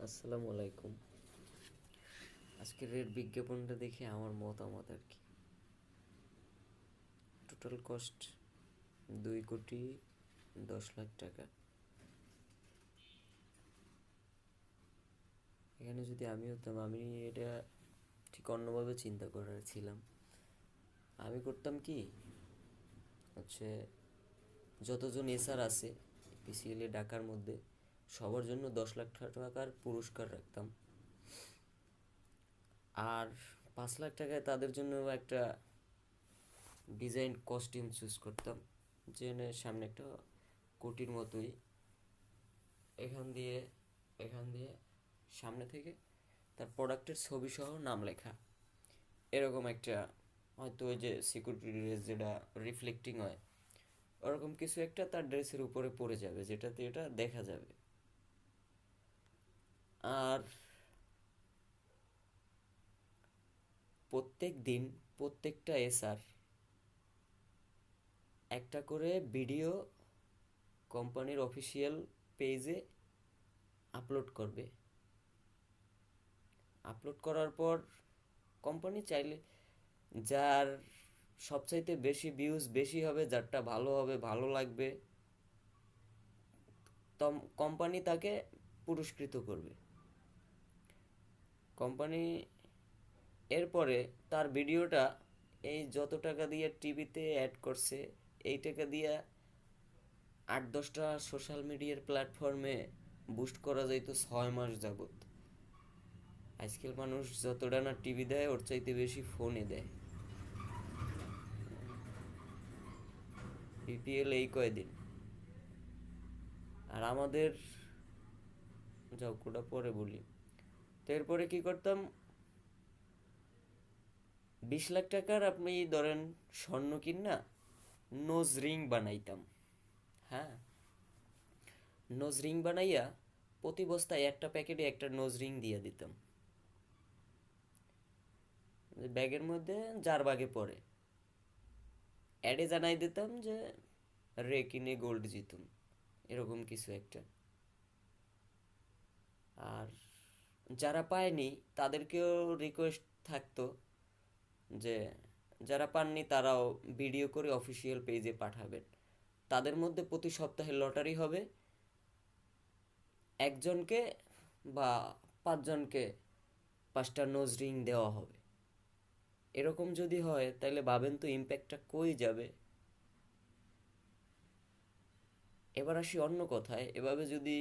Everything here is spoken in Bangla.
আসসালামু আলাইকুম। আজকের এর বিজ্ঞাপনটা দেখে আমার মতামত আর কি। টোটাল কস্ট 2,10,00,000 টাকা। এখানে যদি আমি হতাম, আমি এটা ঠিক অন্যভাবে চিন্তা করার ছিলাম। আমি করতাম কি, হচ্ছে যতজন এসআর আছে পিসিএল ঢাকার মধ্যে সবার জন্য 10,00,000 টাকার পুরস্কার রাখতাম। আর 5,00,000 টাকায় তাদের জন্য একটা ডিজাইন কস্টিউম চুজ করতাম, যেখানে সামনে একটা কোটির মতোই, এখান দিয়ে এখান দিয়ে সামনে থেকে তার প্রোডাক্টের ছবি সহ নাম লেখা, এরকম একটা, হয়তো ওই যে সিকিউরিটি ড্রেস যেটা রিফ্লেক্টিং হয় ওরকম কিছু একটা তার ড্রেসের উপরে পড়ে যাবে, যেটাতে এটা দেখা যাবে। আর প্রত্যেক দিন প্রত্যেকটা এসআর একটা করে ভিডিও কোম্পানির অফিসিয়াল পেজে আপলোড করবে। আপলোড করার পর কোম্পানি চাইলে যার সবচাইতে বেশি ভিউজ বেশি হবে, যারটা ভালো হবে, ভালো লাগবে, কোম্পানি তাকে পুরস্কৃত করবে। কোম্পানি এরপরে তার ভিডিওটা এই যত টাকা দিয়ে টিভিতে অ্যাড করছে, এই টাকা দিয়ে 8-10টা সোশ্যাল মিডিয়ার প্ল্যাটফর্মে বুস্ট করা যাইতো 6 মাস যাবত। আজকাল মানুষ যতটা না টিভি দেয়, ওর চাইতে বেশি ফোনে দেয়। বিপিএল এই কয়দিন। আর আমাদের, যাও কোটা পরে বলি। তো এরপরে কি করতাম, 20,00,000 টাকার আপনি ধরেন স্বর্ণ কিনা নোজ রিং বানাইতাম। হ্যাঁ, নোজ রিং বানাইয়া প্রতি বস্তায় একটা প্যাকেটে একটা নোজ রিং দিয়ে দিতাম, ব্যাগের মধ্যে যার বাগে পড়ে। অ্যাডে জানাই দিতাম যে রে কিনে গোল্ড জিতুন, এরকম কিছু একটা। আর যারা পায়নি তাদেরকেও রিকোয়েস্ট থাকতো যে যারা পাননি তারাও ভিডিও করে অফিসিয়াল পেজে পাঠাবেন। তাদের মধ্যে প্রতি সপ্তাহে লটারি হবে, একজনকে বা 5জনকে 5টা নোজ রিং দেওয়া হবে। এরকম যদি হয় তাহলে ভাবেন তো ইম্প্যাক্টটা কই যাবে। এবার আসি অন্য কথায়, এভাবে যদি